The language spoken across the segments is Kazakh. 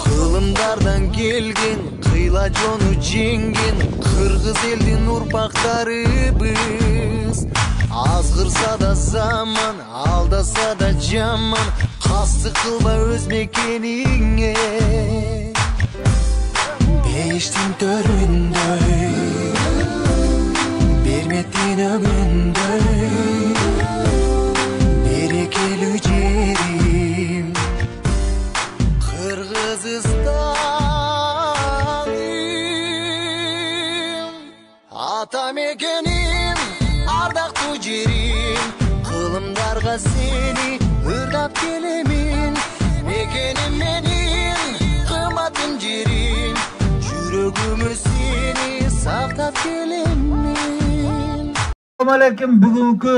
Kılımdardan gelgen, kıyla jonu jengen, Kırgız eldin urpaqtары biz. Azgırsa da zaman, aldasa da jaman, Kastı kılba öz mekenine. Beştin töründöy, bermetin ögündöy, berekeli jerim Kırgızstanım, ata mekenim, ardaqtуу jerim, Kılımdarga seni ırgap kelemin, mekenim menin, kıymatın jerim, Жүрөгүмө seni сактап келемин. Assalamualaikum, бүгүнкү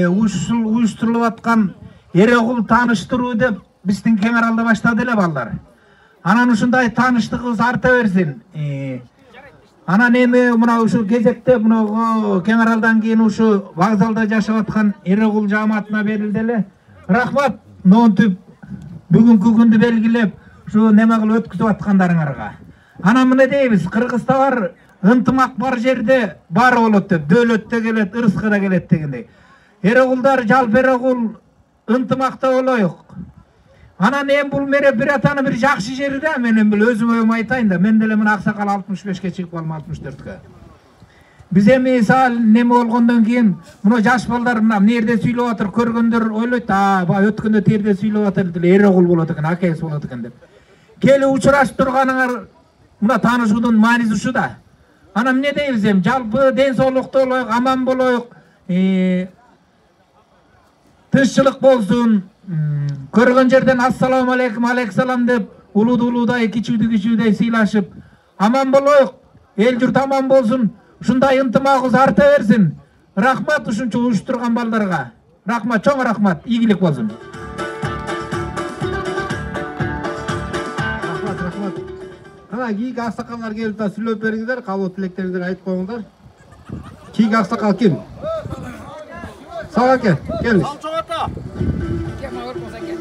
уюштурулуп аткан Эрегул тааныштыруу деп биздин кең аралда баштады эле балдар. Анан ушундай тааныштыгыбыз арта берсин. Анан эми мына ушу кезекте мынагу кең аралдан кийин ушу вокзалда жашап аткан Эрегул жааматына берилди эле. Рахмат, монтип бүгүнкү күндү белгилеп, ушу неме кылып өткүзүп аткандарыңарга. Анан мына дейбиз, Кыргызда бар, ынтымак бар жерде бар болот деп, дөөлөт да келет, ырыскы да келет дегендей. Эрегулдар, жалпы Эрегул ынтымакта болоюк. Анан эми бул мере бир атаны бир жакшы жери да, мен эми өзүм оюм айтайын да, мен деле мына аксакал 65ке чыгып калдым, 64кө. Биз эми саал неме болгондон кийин, мына жаш балдар мына жерде сүйлөп атыр, көргөндөр ойлойт, баягы өткөндө терде сүйлөп атыр деле, Эрегул болот экен, акебиз болот экен деп. Келип учурашып турганыңар мына таанышуудун мааниси ушу да. Анан эмне дейбиз эми, жалпы ден соолукта болоюк, аман болоюк, тынччылык болсун. Көргөн жерден ассаламу алейкум, алейкум деп, улуудай, кичүүдүй сыйлашып, аман болоюк, эл журт аман болсун, ушундай ынтымагыбыз арта берсин. Рахмат ушунча уюштурган балдарга. Рахмат, чоң рахмат, ийгилик болсун. Кийинки аксакалдар келип да сүйлөп бериңиздер, калуу тилектериңизди айтып коюңдар. Кийинки аксакал ким? Сага аке, келиңиз. Алчок ата. Кем агырпаса экен.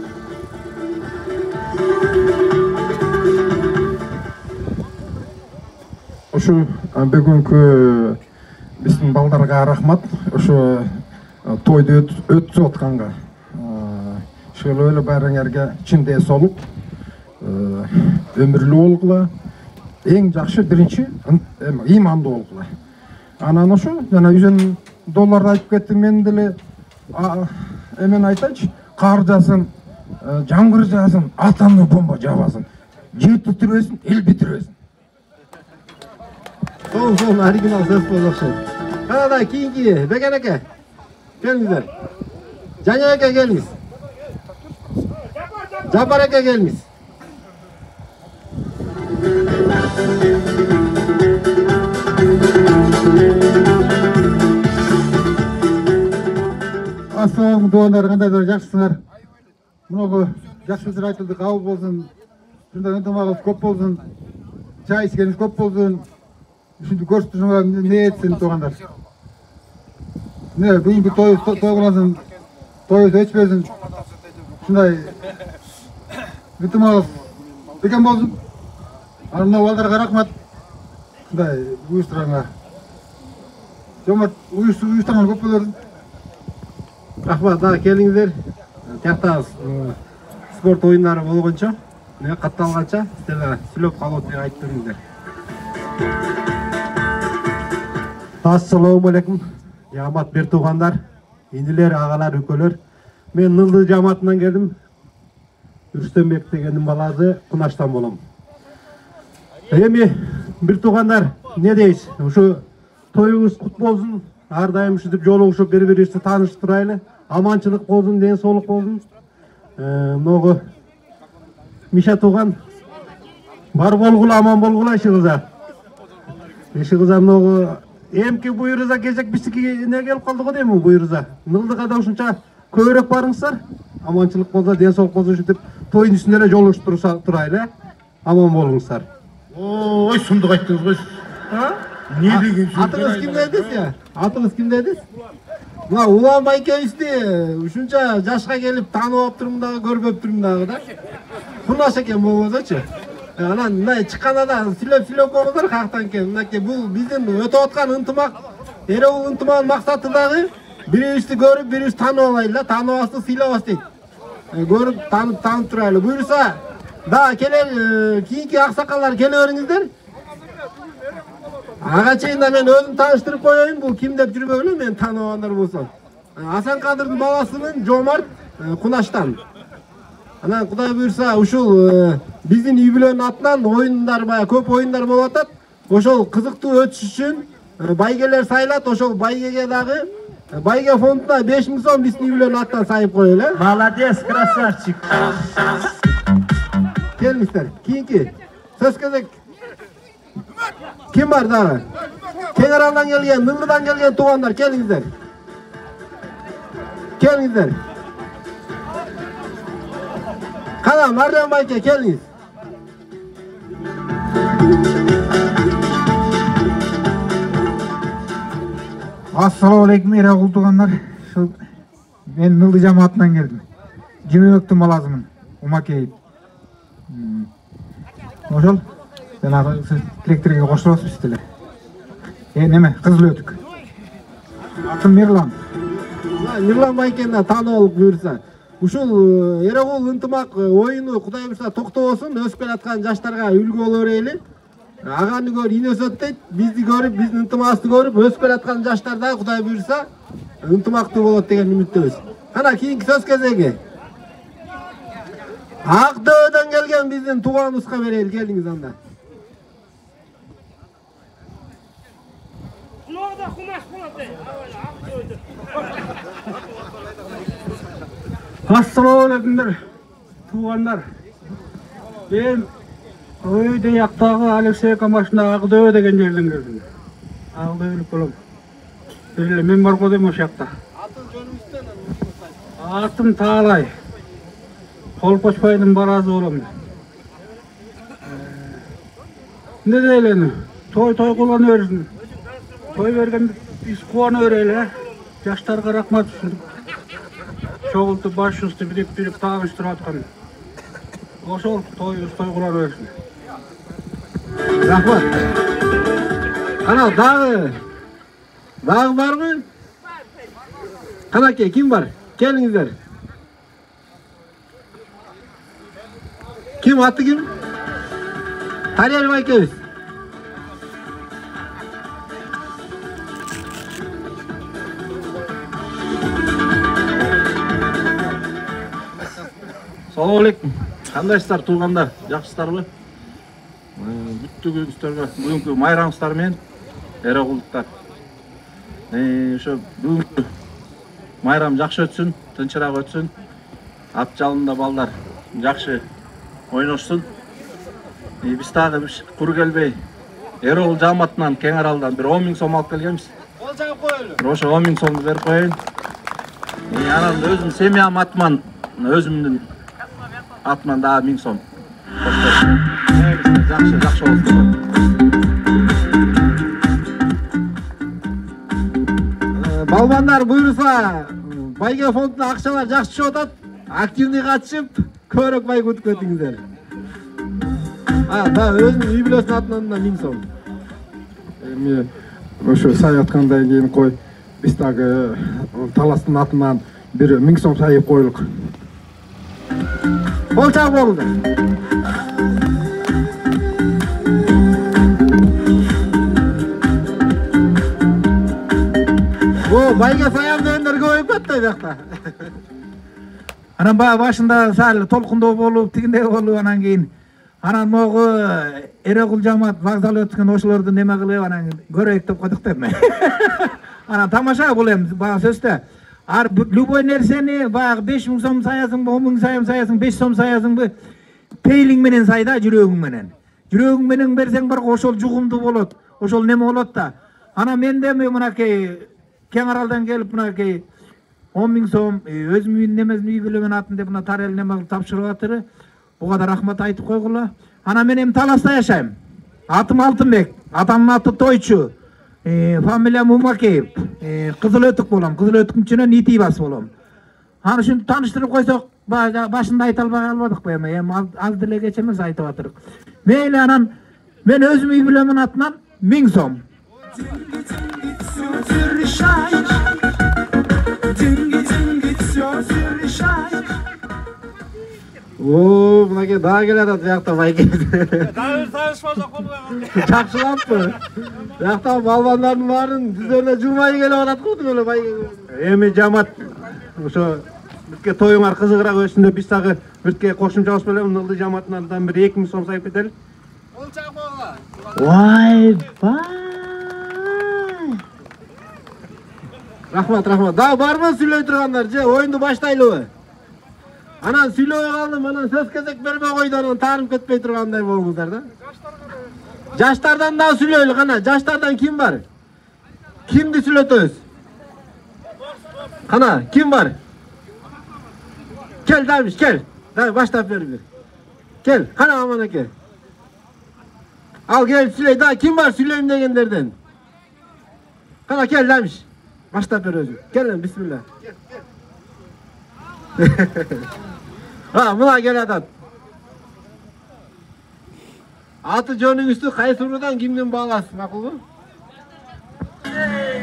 Ушу бүгүнкү биздин балдарга рахмат. Ушу тойду өткүзүп атканга. Ошол эле баарыңарга чын соолук, өмүрлүү болгула. Эң жакшы биринчи ыймандуу болгула. Анан ошо жана $100 айтып кеттим, мен деле эмен айтайчы, кар жаасын, жамгыр жаасын, атамды бомба жабасын, жер бүтүрбөсүн, эл бүтүрбөсүн. Сол оригинал сөз болушу. Кандай кийинки Бекен аке, келиңиздер. Жаңа аке келиңиз. Жапар аке келиңиз. Ассалам тугандар, кандайдар, жакшысыңар? Мынагу жакшы сөздөр айтылды, кабыл болсун. Ушундай ынтымагыбыз көп болсун. Чай ичкенибиз көп болсун. Ушинтип көрсөтүүгө эмне этсин тугандар. Не, бүгүнкү той кыласың, той өчпөсүн. Ушундай ынтымагыбыз бекем болсун. Мына балдарга рахмат. Ушундай уюштурганга. Жомарт уюштурган көп болорун. Рахмат, да келиңиздер. Тиякта спорт оюндары болгончо, катталганча силер сүйлөп калып айтып бериңиздер. Ассаламу алейкум. Жамаат бир туугандар, инилер, агалар, үкөлөр. Мен Нылды жамаатынан келдим. Рүстөмбек дегендин баласы, Кунаштан болом. Эми бир туугандар, не дейсиз? Ушу тоюңуз кут болсун. Ар дайым ушинтип жолугушуп бири-бирибизди тааныштырайлы. Аманчылык болсун, ден соолук болсун. Могу Миша тууган бар болгула, аман болгула ишигиза. Ишигиза могу эмки буйруза кезек биздики не келип калды го дейм, буйруза. Нылдыга да ушунча көбүрөөк барыңыздар. Аманчылык болсо, ден соолук болсо ушинтип тойдун үстүндө эле жолугуштурса турайлы. Аман болуңуздар. Ой, сундук айттыңыз го. Ne деген сөз? Атыңыз кім дедіңіз ya? Атыңыз кім дедіңіз? Мына Улан байкебизди ушунча жашка келип таанып алып турмун дагы, көрбөп турмун дагы да. Кунаш экен болбосочу. Анан мына чыкканда да сүйлөп коңуздар каяктан экен. Мынакей бул биздин өтүп аткан ынтымак, Эреол ынтымагынын максаты дагы бирибизди көрүп, бирибизди таанып алайлы да, тааныбасты сыйлабас дейт. Көрүп, таанып турайлы. Буюрса, да келер кийинки аксакалдар келе бериңиздер. Ага чейин да мен өзүм тааныштырып коеюн, бул ким деп жүрбөгүлө, мен тааныбагандар болсо. Асан Кадырдын баласымын, Жомарт Кунаштан. Анан Кудай буйрса, ушул биздин үй бүлөнүн атынан оюндар, бая көп оюндар болуп атат. Ошол кызыктуу өтүш үчүн байгелер сайлат, ошол байгеге дагы байге фондуна 5000 сом биздин үй бүлөнүн атынан сайып коелу. Молодец, красавчик. Келиңиздер, кийинки сөз кезек. Kim var daha? Kenarından gelgen, Nıllı'dan gelgen tuğanlar, gelingizler. Gelingizler. Kanal, Marjan Bayke, geliniz. Assalamu alaikum Ereğul tuğanlar. Ben Nıllı cemaatinden geldim. Cimiyöktüm balazımın. Umakeyip. Oşol. Ben siz elektriğe koşturuyoruz biz de. Neme, kızıl ötük. Atım Mirlan. Mirlan Bayken'de tanı olup buyursa. Uşul Ereğul ынтымак oyunu Kuday buyursa toktobосун, өсүп келаткан жаштарга үлгү боло берели. Аганы көр, ине өсөт дейт. Бизди көрүп, биздин ынтымагыбызды көрүп, өсүп келаткан жаштар да Kuday buyursa ынтымактуу болот деген үмүттөбүз. Кана кийинки сөз кезеги. Ак-Дөбөдөн келген биздин тууганыбызга берели, келиңиз анда. Assalamu alaikum tuğanlar. Ben Öyde yaktagı Alexeyevka maşına Ак-Дөбө деген жерден келдим. Ак-Дөбөлүк болом. Беле мен бар го дейм ошол жакта. Атым Таалай. Колпочпайдын баразы болом. Ne deyleni? Toy kулана берсин. Toy bergen biz kuvana bereli. Жаштарга рахмат үчүн. Çoğultu baş üstü birip tağıştırıp atkan. Ошол той кулана берсин. Rahmat. Ana dağı var mı? Kanake kim var? Gelingizler. Kim attı kim? Taryal Baykeviz. Assalamu alaikum. Кандайсыздар туугандар? Жакшысыздарбы? Бүттүгүңүздөргө бүгүнкү майрамыңыздар менен Эреğullуктар. Ошо бүгүнкү майрам жакшы өтсүн, тынчыраак өтсүн. Ат жалында балдар жакшы ойношсун. Биз дагы кур келбей Эреğull жамаатынан Кең Аралдан бир 10 000 сом алып келгенбиз. Кол чагып коелу. Ошо 10 000 сомду берип коеюн. Анан өзүм семьям атынан, өзүмдүн атынан дагы 1000 сом. Жакшы болсун. Балбандар буйруса, байге фондуна акчалар жакшы чыгып атат. Активный катышып, көрөк бай күтүп кетиңиздер. Да, өзүнүн үй бүлөсүнүн атынан да 1000 сом. Эми ошо сай аткандан кийин кой, биз дагы таластын атынан бир 1000 сом сайып коелук. Кол чагып болду. Байга саян дегендер көбөйүп кетти бакта. Анан башында сал толкундоо болуп, тигиндей болуп, анан кийин анан могу Эреğull жамаат вокзал өткөн ошолорду неме кылып анан көрөйүк деп койдук да эми. Анан тамаша бул эми бага сөздө. Любой нерсени баягы 5 000 сом саясыңбы, 10 000 саясың, 5 сом саясыңбы, пейлиң менен сайда, жүрөгүң менен. Жүрөгүң менен берсең бар, ошол жугумдуу болот, ошол неме болот да. Анан мен де мынакей Кең Аралдан келип мынакей 10 000 сом өзүмдүн немесин үй бүлөмүн атын деп мына тарел неме кылып тапшырып атыр. Буга да рахмат айтып койгула. Анан мен эми таласта жашайм. Атым Алтынбек, атамдын аты Тойчу. Фамилиям Умакеев. Кызыл өтүк болом. Кызыл өтүктүн ичинен Итибас болом. Аны ушинтип тааныштырып койсок, башында айта албадыкпы эми аз деле кеч эмес айтып атырык. Мейли анан мен өзүм үй бүлөмүн атынан 1000 сом. О, мынакей дагы келет ат жакта байке. Дагы бир таанышма жок болуп калган. Жакшылаппы? Жакта балбандардын баарын жүзлөрүнө жумай келип атат го эле байке. Эми жамаат ошо бирке тоюңар кызыгыраак өтсүн деп биз дагы бирке кошумча кылып элем. Нылды жамаатынан бир 2000 сом сайып кетели. Болчак болгула. Вай бай. Рахмат. Дагы барбы сүйлөй тургандар же оюнду баштайлыбы? Анан сүйлөбөй калдым, анан сөз кезек бербей койду, анан таарынып кетпей тургандай болуңуздар да. Жаштардан да сүйлөйлү кана. Жаштардан ким бар? Кимди сүйлөтөбүз? Кана, ким бар? Кел Дамиш, кел. Дай баштап бер. Кел, кана Аман аке. Ал кел сүйлөй. Да, ким бар сүйлөйм дегендерден? Кана кел Дамиш. Баштап бер өзү. Кел, бисмилла. Мына кел атат. Аты жөнүңүздү кайсы уруудан кимдин баласы, макулбу?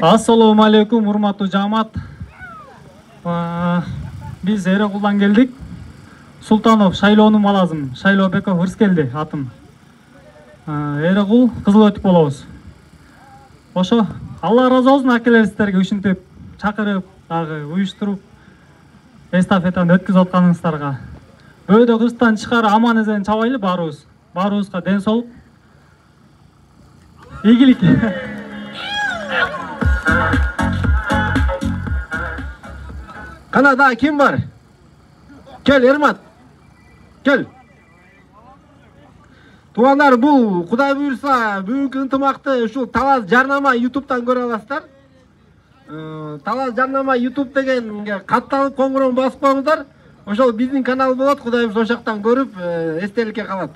Ассалому алейкум, урматтуу жамаат. Биз Эрекулдан келдик. Султанов Шайлоонун баласымын. Шайлообеков Ырскелди атым. Эрекул кызыл өтүк болобуз. Ошо Алла ыраазы болсун акелерибизге ушинтип чакырып, дагы уюштуруп эстафетаны өткүзүп атканыңыздарга. Бөөдө кырстан чыкар аман эзен чабайлы баарыбыз. Баарыбызга ден соолук. Ийгилик. Канада ким бар? Кел Эрмат. Кел. Туугандар, бул Кудай буйрса бүгүнкү ынтымакты ушул Талас жарнама YouTube'дан көрө аласыздар. Талас жарнама YouTube дегенге катталып коңгуроonu басып коюңуздар. Ошол биздин канал болот. Кудай буйрса ошоктон көрүп эстеликке калат.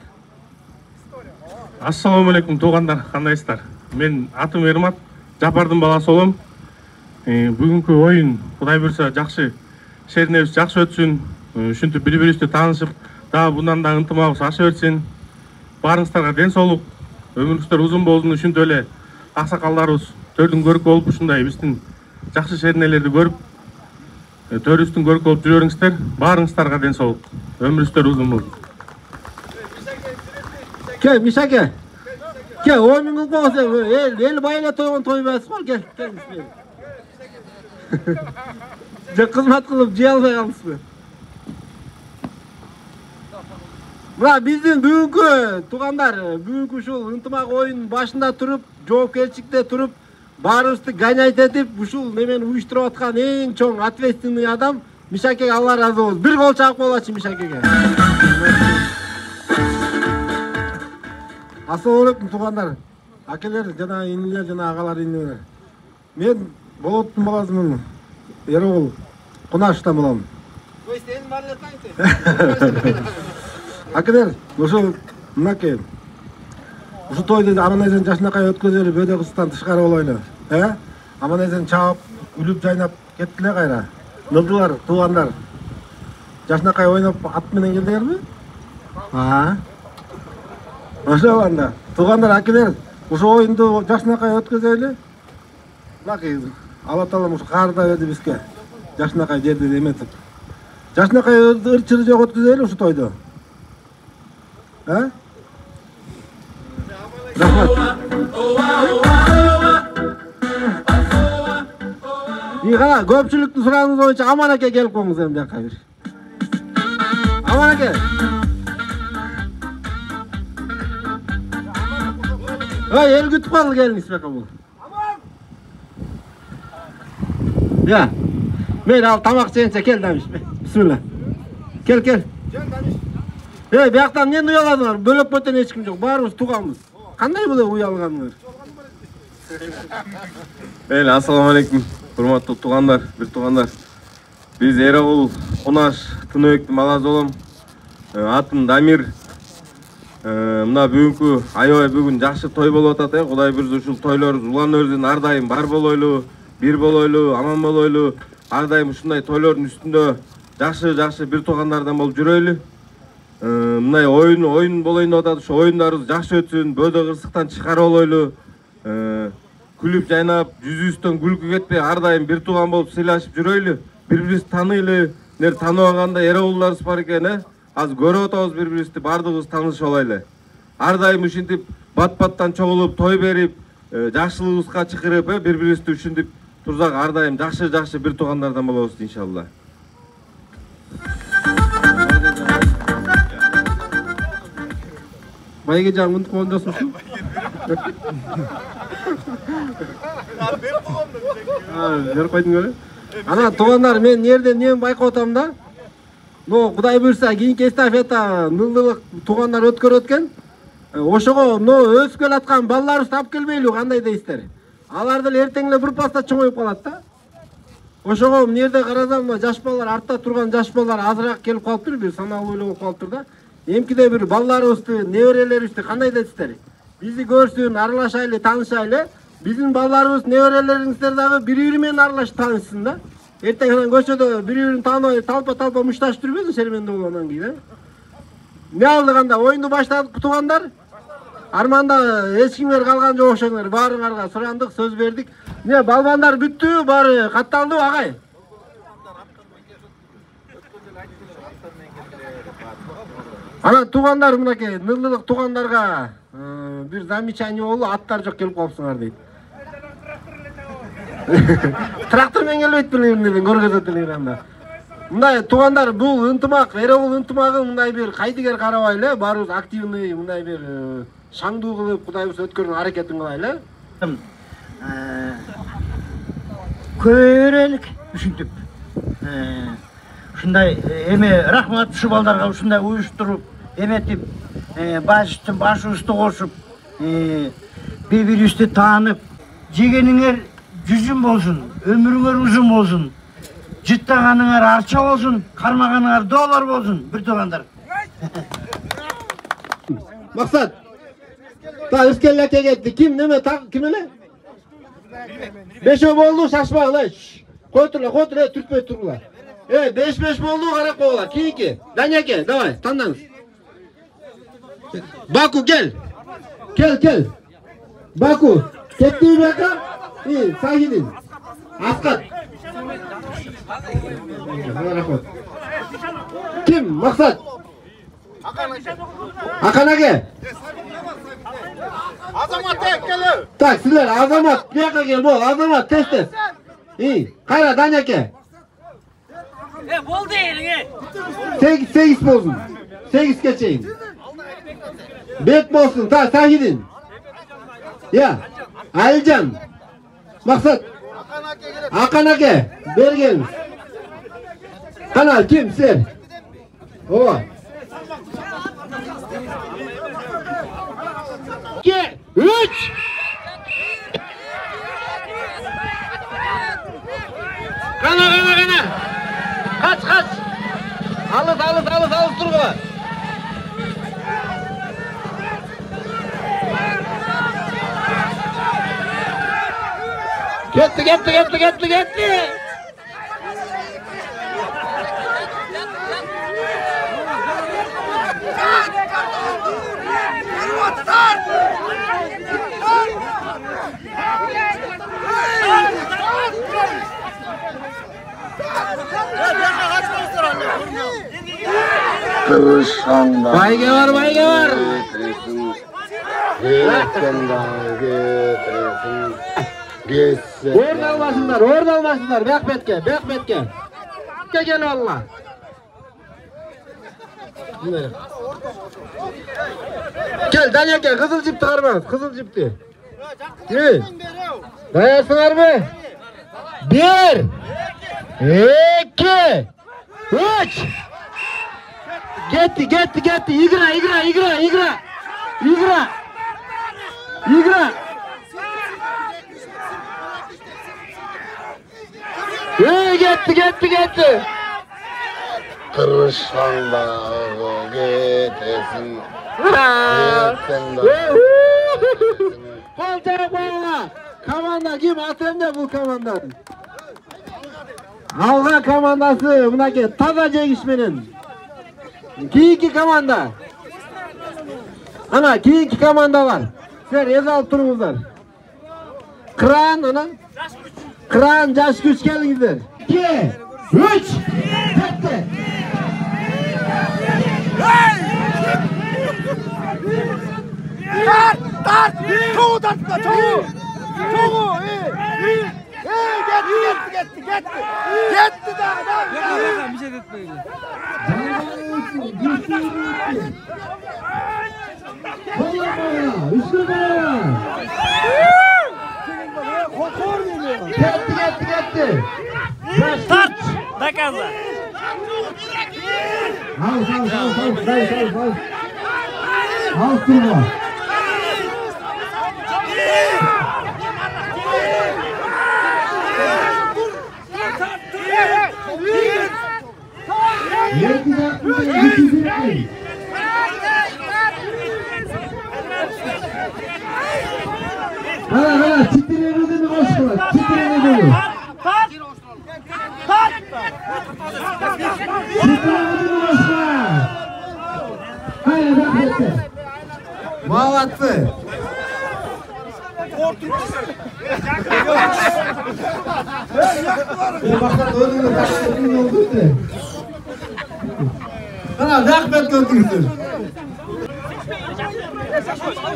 Ассаламу алейкум туугандар, кандайсыздар? Мен атым Эрмат, Жапардын баласы болом. Бүгүнкү оюн Кудай буйрса жакшы, шеринебиз жакшы өтсүн. Ушинтип бири-бирибизди таанышып, дагы bundan да ынтымагыбыз аша берсин. Барыңыздарга ден соолук, өмүрүңүздөр узун болсун. Ушинтип эле аксакалдарыбыз төрдүн көркү болуп ушундай биздин жакшы шеринелерди көрүп, төрүбүздүн көркү болуп жүрөңүздөр. Барыңыздарга ден соолук, өмүрүңүздөр узун болсун. Кел Мишаке. Кел, ойын кылып койсоң, эл байла тойгон тойбайсыз го. Кел, бисмилла. Же кызмат кылып жей албай калдыңызбы? Мына биздин бүгүнкү туугандар, бүгүнкү ушул ынтымак оюнун башында туруп, жоопкерчиликте туруп, баарыбызды гонять этип, ушул немени уюштуруп аткан эң чоң ответственный адам Мишакеге Алла ыраазы болсун. Бир кол чаап болачы Мишакеге. Ассаламу алейкум туугандар, акелер жана инилер жана агалар инилер. Мен Болоттун баласымын. Эрегул Кунаштан болом. Ой, сен бар элесиң. Акелер, ошо мынакей. Ушу тойду Аман эзен жашынакай өткөзөлү, бөөдө кыздан тышкары болойлу. Аман эзен чаап, үлүп жайнап кеттилер кайра. Нылдылар, туугандар. Жашынакай ойноп ат менен келдиңерби? Ошо анда. Туугандар, акелер, ушу оюнду жашынакай өткөзөлү. Мынакей, Алла Таалам ушу каарда берди бизге. Жашынакай жерди эметип. Жашынакай ырчыры жок өткөзөлү ушу тойду. Рахмат. Кана, көпчүлүктүн суроогуңуз боюнча Аман аке келип коңуз эми бияка бир. Аман аке. Эл күтүп калды, келиңиз бияка бул. Я. Мен ал тамак жегенче кел Дамиш. Бисмилла. Кел. Кел Дамиш. Бияктан эмне уяладыңар? Бөлөп бөтөн эч ким жок. Баарыбыз тууганбыз. Кандай болуп уялганыңар? Ассаламу алейкум. Урматтуу туугандар, бир туугандар. Биз Эрегул Кунаш Тыныбектин баласы болом. Атым Дамир. Мына бүгүнкү аябай бүгүн жакшы той болуп атат. Кудай буйрса ушул тойлорубуз улан-өрдөн ар дайым бар болойлу, бир болойлу, аман болойлу. Ар дайым ушундай тойлордун үстүндө жакшы бир туугандардан болуп жүрөйлү. Мындай oyun болоюн деп атат. Ошо оюндарыбыз жакшы өтсүн, бөөдө кырсыктан чыгарып алойлу. Күлүп жайнап, жүзүбүздөн күлкү кетпей, ар дайым бир тууган болуп сыйлашып жүрөйлү. Бири-бирибизди тааныйлы. Тааныбаганда Эрогулдарыбыз бар экен, азыр көрүп атабыз бири-бирибизди, бардыгыбыз таанышып алайлы. Ар дайым ушинтип бат-баттан чогулуп, той берип, жакшылыгыбызга чакырып, бири-бирибизди ушинтип турсак, ар дайым жакшы бир туугандардан болобуз иншалла. Байгежан мынтип кондосушун. Берип койдуң беле? Ана туугандар, мен жерден эмне байкап атам да? Кудай буйрса кийинки эстафета нылдылык туугандар өткөрөт экен. Ошого өсүп келаткан балдарыбызды алып келбейлүү, кандай дейсиздер? Алар деле эртең эле бир паста чоңоюп калат да. Ошого эмне жерде карасам, жаш балдар, артта турган жаш балдар азыраак келип калыптыр, бир саналуу эле болуп калыптыр да. Эмкиде бир балдарыбызды, неберелерибизди кандай дейсиздер? Бизди көрсүн, аралашайлы, таанышайлы. Биздин балдарыбыз, неберелериңиздер дагы бири-бири менен аралашып таанышсын да. Эртең анан көчөдө бири-бирин тааныбай талпа мушташып жүрбөсүн шеремендүү болгондон кийин, эмне алдыганда оюнду баштадык туугандар. Арманда эч кимдер калган жок окшоңор. Баарыңарга сурандык, сөз бердик. Эмне балбандар бүттү, баары катталдыбы агай? Ана туугандар мынакей нылдылык туугандарга бир замечание болду, аттар жок келип калыпсыңар дейт. Трактор менен келбейт беле, көргөзөт эле анда. Мындай туугандар, бул ынтымак, Эрогул ынтымагы мындай бир кайдыгер карабайлы, баарыбыз активный, мындай бир шаңдуу кылып, Кудай буйрса өткөрүүнүн аракетин кылайлы. Көйрөлүк ушинтип. Ушундай эме рахмат ушу балдарга ушундай уюштуруп, эметип, башыбызды кошуп, бири-бирибизди таанып, жегениңер жүзүн болсун, өмүрүңөр узун болсун, жыттаганыңар арча болсун, кармаганыңар доллар болсун, бир туугандар. Максат. Та Ускеллекке кетти. Ким неме ким эле? Бешөө болду, шашпагыла. Кой турула, түртпөй турула. 5-5 болду, карап койгула. Кийинки. Даняке, давай, тандаңыз. Баку, кел. Кел. Баку, кеттиби бака? Сагидин. Аскат. Ким? Максат. Аканаке. Азамат келүү. Так, силер Азамат, бияка кел бол. Азамат, тез. Кайра Даняке. Болду элиңе. 8 болсун. 8ке чейин. Бек болсун. Та, Сагидин. Алижан. Максат. Аканаке, бергениз. Кана, ким силер? Ооба. 2, 3. Кана. Kaç. Alız turgula. Gitti. Bayge var. Orada almasınlar. Bekbetke. Gel Allah. Gel Danyake, kızıl cipti karmaz. Kızıl cipti. Ne? Dayarsınlar mı? 1, 2, 3. Gitti. İgra. Gitti. Kırışanda getesin. Kolçak bağla. Komanda kim? Atemde bu komandanın. Alga komandası. Bunaki taza çekişmenin. Kiyinki komanda. Ana kiyinki komanda var. Sizler yazalım turumuzlar. Kıran ana. Kıran yaş güç geldinizler. 2, 3. Tekte. Tart! Çoğu tartma, çoğu! Çoğu! Gitti daha! Bir şey etmeyin. Gitti. Tart! Dokaza! Al turma. Hala titremedin mi başka? Titremedin mi? Titremedin mi başka? Hayır bak bekle. Bağlattı. Bakalım önünde takılın oldu ne? Hala rahmet gördünüz.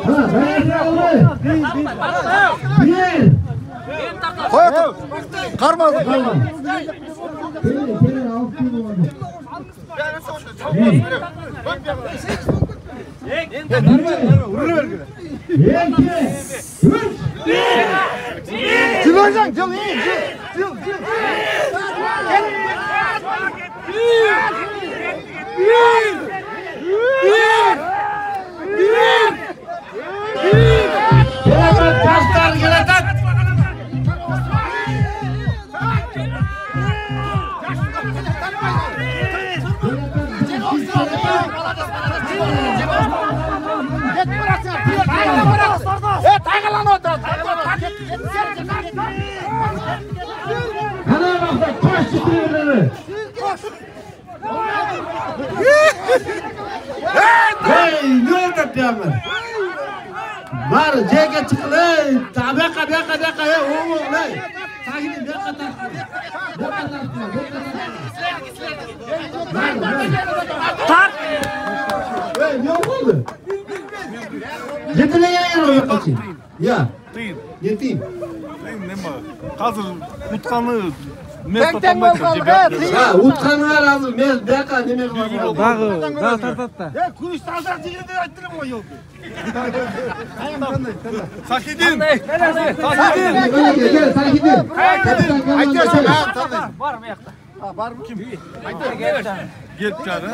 Ha, ben aldı. Bir. Koyalım. Karmadı. Gelin altı oldu. Cıl hocam, cıl iyi, cıl. Taşlar gelecek. Hemen bak taş çıkıyor. Hey, ne oldu diyorum. Var, ceket çıkıyor. Tabaka ya, oğlum lan. Sakin bir kadar. Tart! Hey, ne oldu? Yeteneğe yarar kaçın. Ya. Yetim. Hazır utkanı Tek var kaldı. Ha, utkanlar hazır. Mes beka demek var. Dağı tartatta. Kuş tazar çekildi ettirim o yok. Sakidin. Gel sakin. Aytıyorsun ha tabii. Var mı yakta? Ha var mı kim? Gel canım.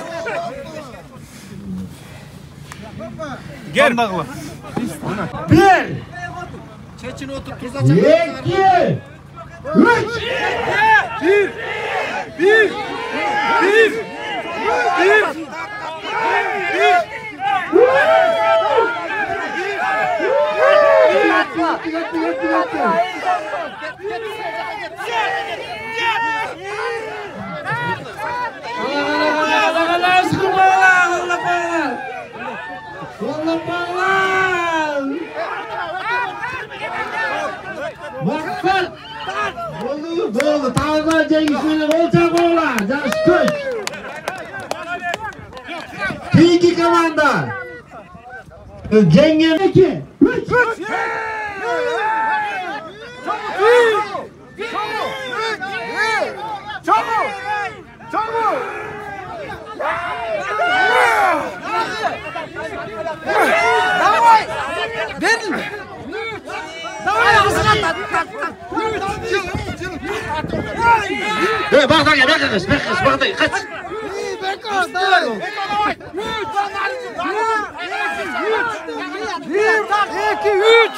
Gel bakla. Bir. Çeçini otur tuza İki. Üç. Bir. Maksat. Oldu. Tağlar Cengiz'in olacak oğlan. Yaş köy. İki komanda. Cengiz 2. 3. Çabuk! Давай! Verin! Давай ağzına tak. Bak da gel, kaç. Bir, iki, üç.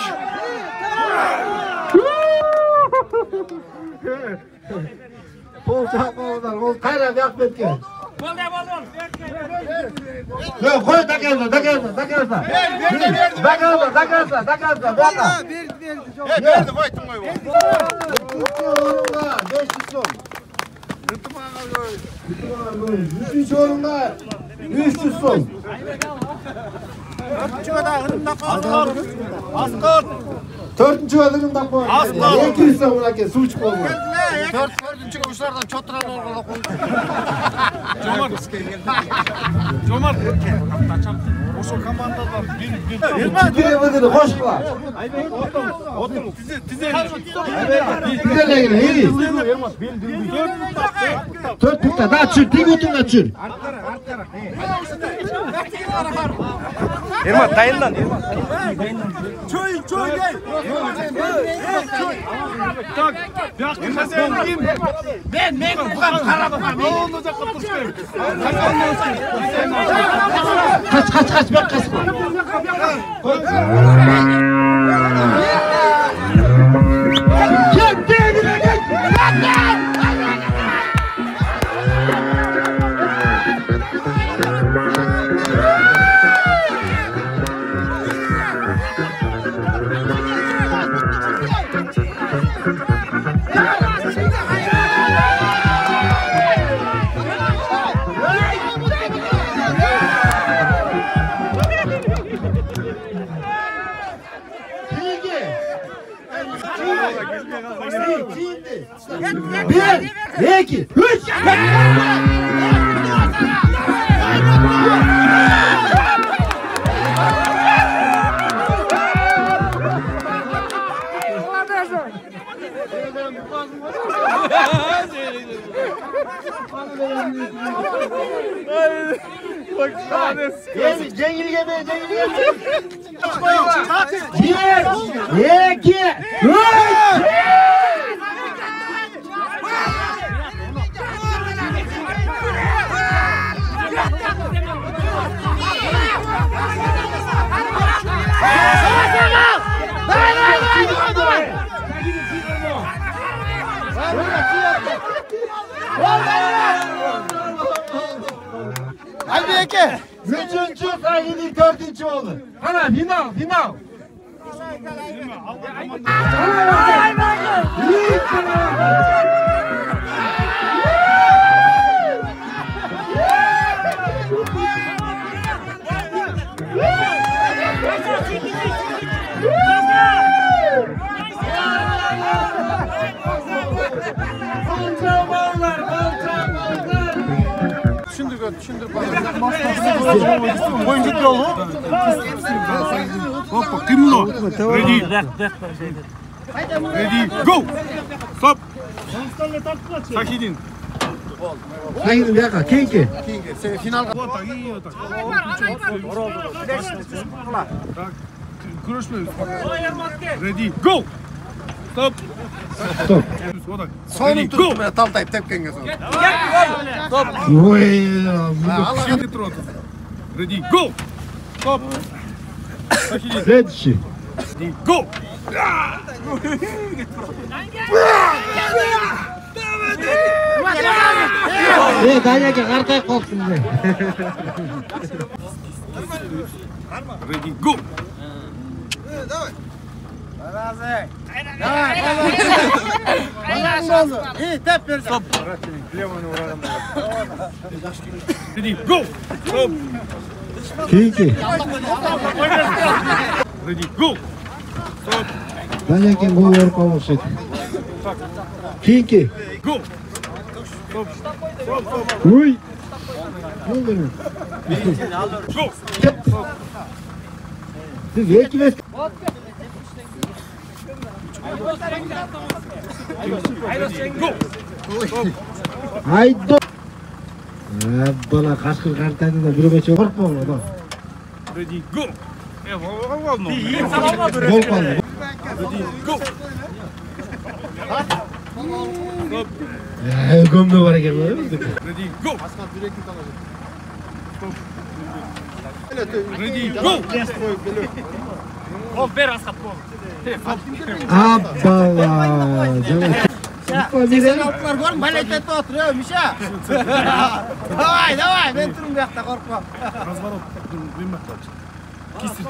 Polçak oğlan, kayra bir akbet gel. Bol. Yok koy takarsa. Verdi koydum koy. 500 son. Üçüncü orunda 300 son. Dördüncü adımda koy. 200 son bırakın. Su çık olma. Dördüncü kuşlardan çoturan orada koy. Cömert. Oşo komandadan Bir evde hoş kula. Dizeyle iyi. Dört putta da çür. Dik otun çür. Ermat dayından. Çoy gel. Ben bukan karabukam. Ne olacak kapışmayım. Kaç ben kaçma. Bir, iki, üç. Cengil gebe. Bir, iki, üç. Hadi Eke. Üçüncü sayılı dördüncü oldu. Ana final. Şimdi oyuncu yolu. Hoppa kimlo? Ready. Go. Stop. Sakidin. Sayın bir dakika. Kinki. Final. Ready. Go. Stop. Sonun tutmaya taltayıp tepkenge sonra. Stop. Şimdi tur Ready. Go. Stop. Ready. Go. Dayak kartay kopsun be. Ready. Go. Stop. Ready. Go. Stop. Kinki. Ready. Go. Stop. Dayak bu yer kovuşu. Kinki. Go. Stop. Stop. Uy. Ne oluyor? Go. Siz yekiniz. Go. Haydi. Bana kaşkır kartaydı da bir beçe korkma oğlum. Ready. Go. Gol kaldı. Go. Gömle var ya. Ready. Go. Ready. Go. Ver asap. Abbala. 86'lar görün, balletette oturuyor Mişa. Davay, ben turun bu yakta korkma. Razvarov, bilmekler. Kisti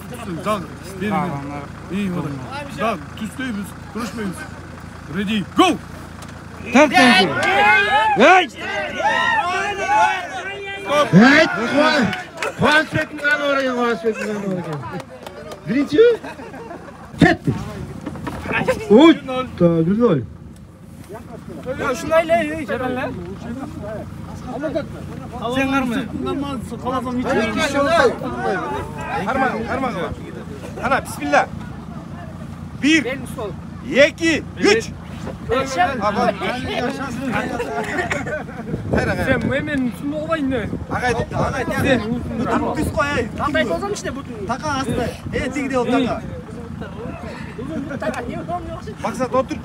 tutuyuz, Can, verin. İyi oldu. Can, tüstüyümüz, konuşmayız. Ready, go! Tart Hey! Kuan Söküng'an oraya, Birinci. Ketdi. Uy, bir ol. Ya şunayla şebenle. Sen karma. Kalasam hiç. Karma. Ana, bismillah. 1, 2, 3. Sen hemen üstünde olayın ne? Ağay, biz koyayım. Takayı bozam işte bu. Taka aslında. Tigide ol taka. Maksat otur.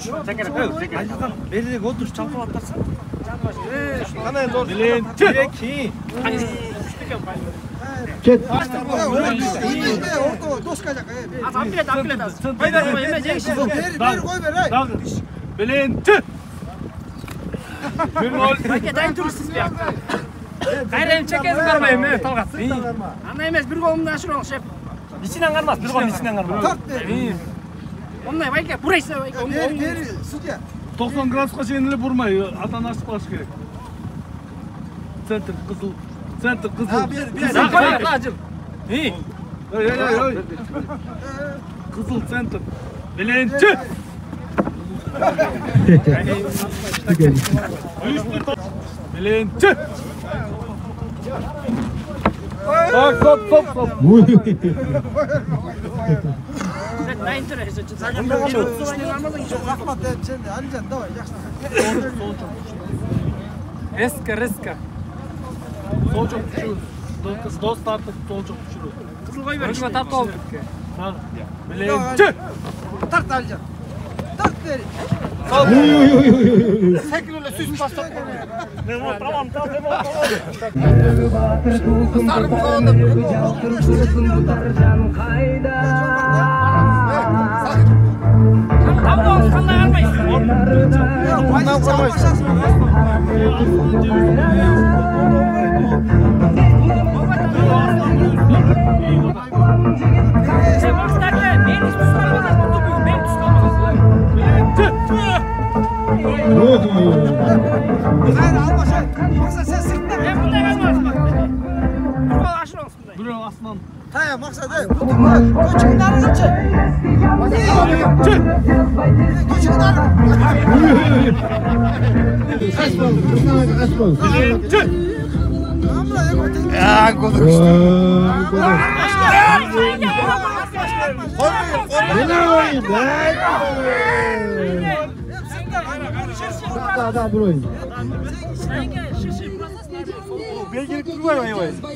Belirlik otur, çalkal atlarsan. Ana doğru. Bilen, ki. Ket. Akbilet. Bilen, Dayın turist bir yakta. Gayrı çekeriz karmayın mı? Talgat. Anlayamaz bir kolumdan aşırı ol şef. İçinden karmaz, bir kolum içinden karmaz. Tart verin. Onunla bayka, burayı ise bayka. Geri, sütye. 90 gradusqa çeynilip vurmayı, atan açıp baş gerek. Center kızıl. Sen koy, acım. İyi. Hey. Kızıl center. Bilenci. Bilenci. Bak, stop. Dayın turist. Riska. Sol çok düşürür. Dost tartıp sol çok düşürür. Kızıl koy ver. Başıma tartı oldu. Bilenci. Tart alacağım. Tart verin. Sakın öyle süs pastak koymayın. Tamam. Sarıp koydum. Tamam, kandan almayız. Bundan koymayız. Sen başlarken beni hiç tutamazsın. Beni tutamazsın. Hayır alma şey. Yoksa sen sıkma. Ben bundan almaz bak. Bir kol aşırı olsun. Dur aslan. Taya maksat değil. Koçun narını çek. Koçun narını. Ya koduk işte. Ne oyun lan? Daha burayı.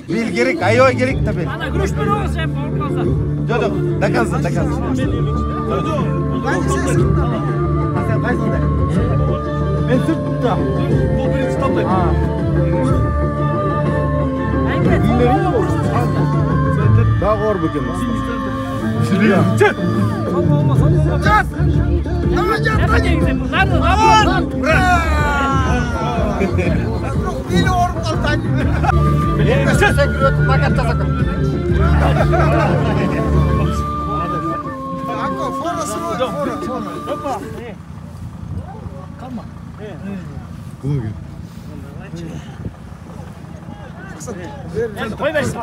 Bilgirik, ayo gerik tabii. Ana görüşme ne olsa hep olmazsa. Jodo, dakazın. Bence sen sıkma. Sen kaysın? Ben sırtım da. Bu birinci tablayım. Daha kor bugün. Şuraya. Çık. Olmaz. Ne diyeceksin? Lan. Beni ortadan. Beni sekret makatta sakın. Anko forası mı? Fora. Hoppa. Kalma. Bugün. Koy versin.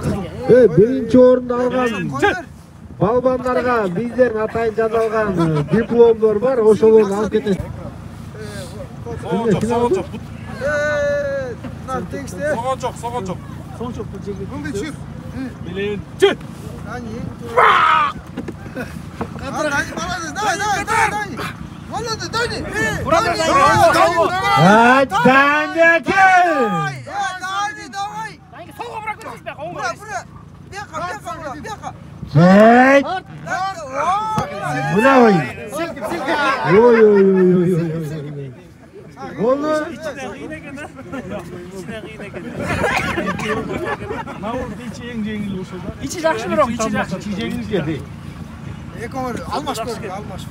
Birinci orunda algan balbanlarga bizden atayın жазалган дипломдор бар, ошолорду алып кетесиз. Нар тексте. Soğan çok. Bunu da çür. Bilenci. Давай. Vallahi dayı. Burada Haydi Давай. Hangi soğuk bırakıyorsun be? Buraya. Bir yaka. Hey! Bu ne oyun? Oy. Oğlum. Ne oldu? İçi en cengiz olsa da. İçi yaxşı bir içi yaxşı. İçi cengiz geldi. Ekolar almaş koy, almaş.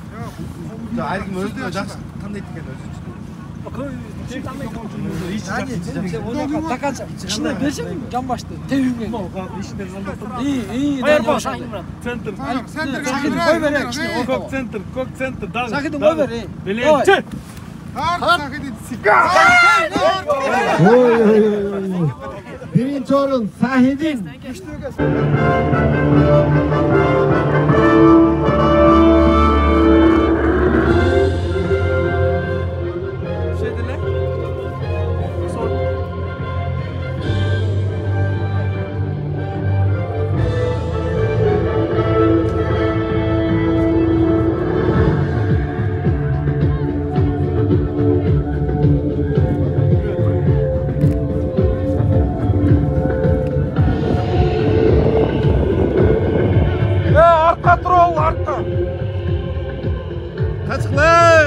Ayrım özü жақсы таңдайды екен өзі. İçine vereceğim canbaştı. Tevhimle. Hayır bak Şahin Murat. Центр. Koy ver içine. Kok центр. Sakın koy ver. Bilinçli. Birinci orun Sahidin.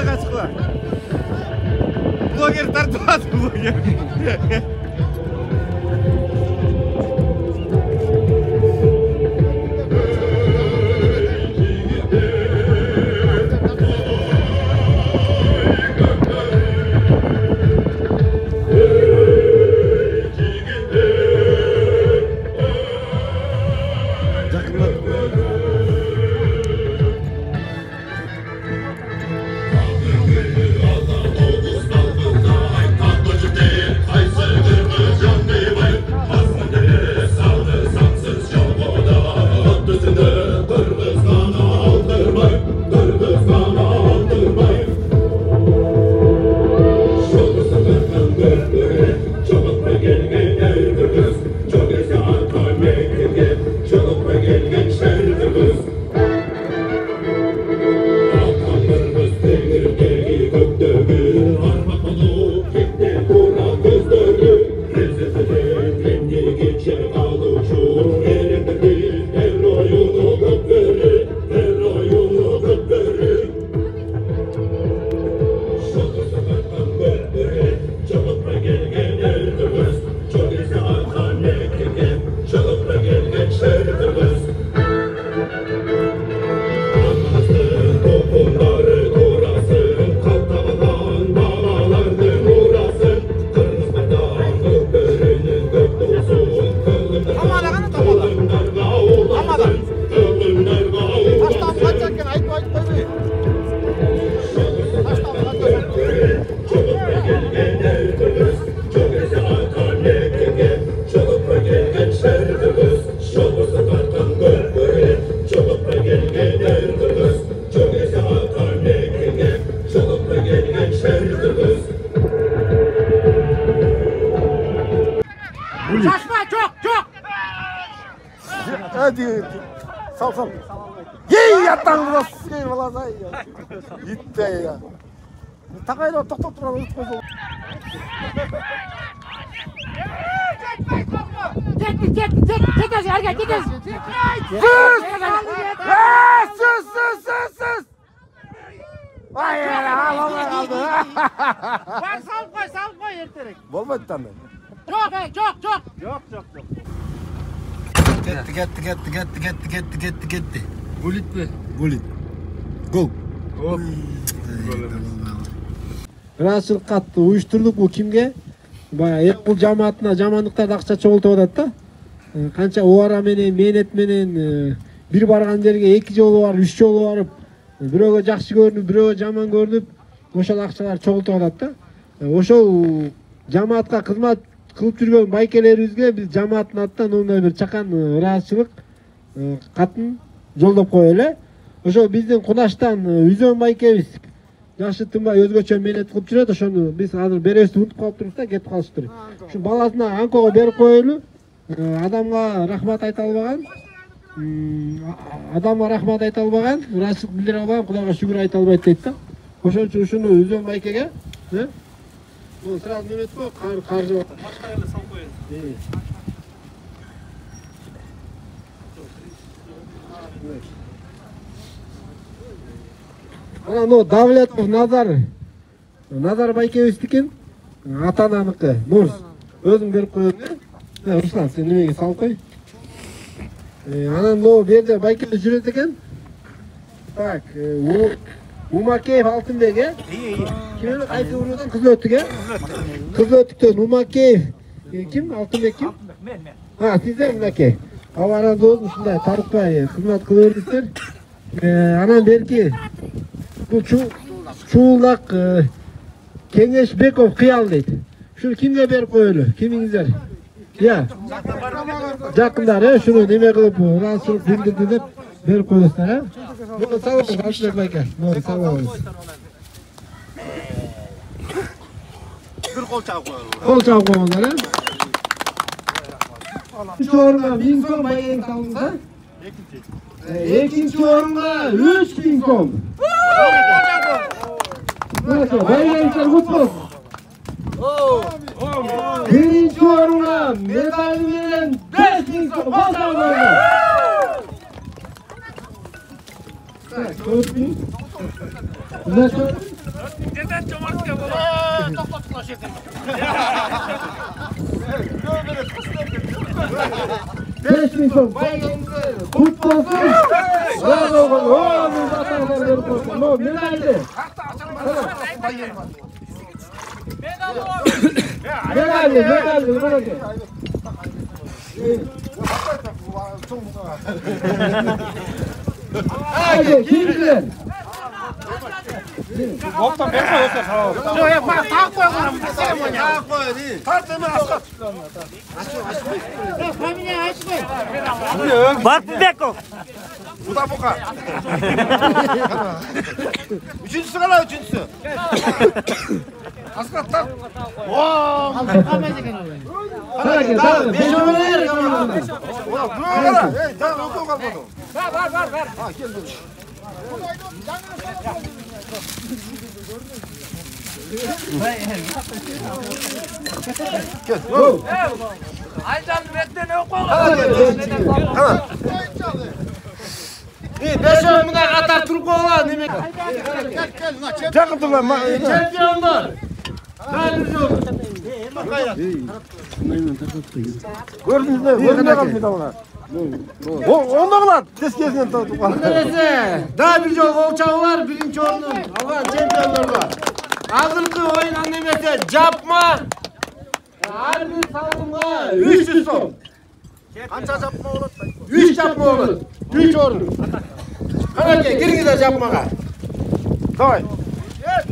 Kaçıkla. Blogger tartmaz blogger. Hadi. Sal. Yey yatan burası şey vallahi ya. Gitti ya. Takayla tok duralım koydu. Çek ergen çek. Sus. Vay ya aldı. Bak sal koy erterek. Olmadı tane. Çok. Yok. Gitti. Bulit mi? Bulit. Gol. Raşыл қатты уюштурдук бул кимге? Баягы Экбул жамаатына жамандыктарды акча чогултуп атат да. Канча убара менен, мээнет менен бир барган жерге 2 жолу барып, 3 жолу барып, бирөөгө жакшы көрүнүп, бирөөгө жаман көрүнүп, ошол акчаларды чогултуп атат да. Ошол жамаатка кызмат кылып жүргөн байкелерибизге биз жамааттын атынан мындай бир чакан ыраазычылык катын жолдоп коелу. Ошо биздин Кунаштан Үзөн байкебиз жакшы тынбай өзгөчө мээнет кылып жүрөт. Ошону биз азыр беребизди унутуп калыптырбыз да, кетип калыштыр. Ушу баласына Анкого берип коелу. Адамга рахмат айта албаган. Ыраазычылык билдире албаган, Кудайга шүгүр айта албайт дейт да. Ошон үчүн ушуну Үзөн байкеге, бул сразу неметип коюп, каржы башка жерде салып коёбуз. Ana Davletov Nazar байкебиздикин, ата-ананыкы, Мурс. Өзүң берип коёсуң. Руслан, сен немеге салып кой. Анан бу жерде байкебиз жүрөт экен. Так, Umakeyev Altınbek'e. İyi. Kimin Ayşeurlu'dan Kızılötük'e? Kızılötük'ten Umakeyev. Kim? Altınbek kim? Men. Ha, sizler Umakeyev. Allah razı olsun, şunday Tarıkbay hizmet kılıverdiler. Anan belki bu Çuğlak Kengeş Bekov Kıyal deydi. Şunu kimge berip koyulu? Kimingizler? Ya. Jakınlar ya şunu neme kılıp rahatsızlık bildirdi dep berip koyuyorlar ha. Bunu sağ olun Altınbek Bayka. Doğru sağ olun. Bir kol çağı koyalım. Kol çağı koyalım ha. Üçüncü oruna 1000 son bayayın salınsa. İkinci oruna 3000 son. Neyse bayayınlar mutlu olsun. Birinci oruna medal veren 5000 son. Bakalım orada. 4000. Güzel çok. Neden cömert ya baba? Toplattılar şeyden. 5000 son. Kutlu olsun. Bravo oğlum. Oğlum vatandaşlar verip olsun. No, medalde. Medalde. Haydi, kimdiler? Boktan ben koyuyorsun. Yok yok bak tak koyalım. Tak koy hadi. Tart hemen askat. Var mı Beko? Bu da bu kadar. Üçüncüsü kala üçüncüsü. Askat tak. Oo, kalmaz eken o. Tamam. Ben öyle Ulan dur kala. Hey tamam oku kalmadı. Ver. Ha gel dur. Gel. Aydan bekle ne oku. Tamam. Beş önümde katar Türk oğlan neme? Gel. Çakın dur lan. Çempiyonlar. Gördünüz mü? Gördünüz mü onlar? Onda lan. Tezkiyesinden tanıdık var. Neyse. Daha bir yol uçağı var. Birinci oyunun. Allah'ın çempiyonları var. Hazırlıklı oyun annemese capma. Harbi savunma. 300 son. Kança yapma olur. 3 yapma olur. 3 olur. Hadi gir gider yapmağa. Tamam.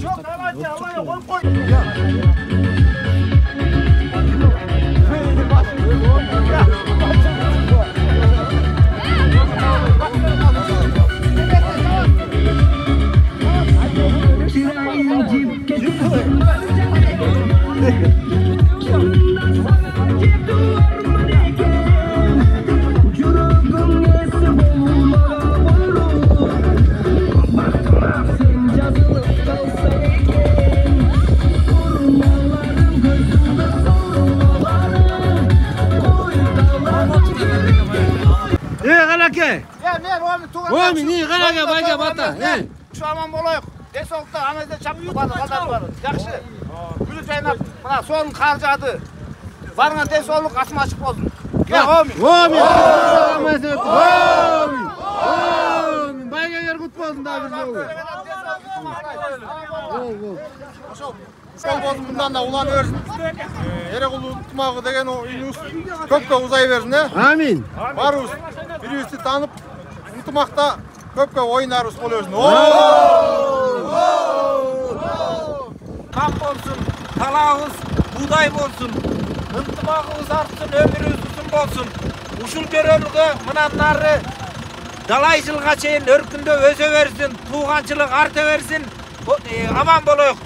Çok havalı Allah'a koy. Ya ne oğlum tuğla. Oğlum niye karaga bayga bata? Şu aman bolayık. Desolukta amazda çapıyor kadar var. Yaxşı. Gülü caynap. Bana son harcadı. Varına desoluk asma açık olsun. Ya oğlum. Oğlum bayga yer kutlu olsun daha bir yolu. Sol bolsun bundan da ulan versin. Erekulu tumağı degen o inus köpke uzay versin he. Amin. Barus. Birisi tanıp unutmakta köpke oynarız oluyorsun. Kamp olsun, talağız, buğday olsun. Hıntımağımız artsın, ömrümüz uzun olsun. Uşul görölüge mınanları dalayçılığa çeyin örkünde öze versin, tuğançılık arta versin. Aman bolayık.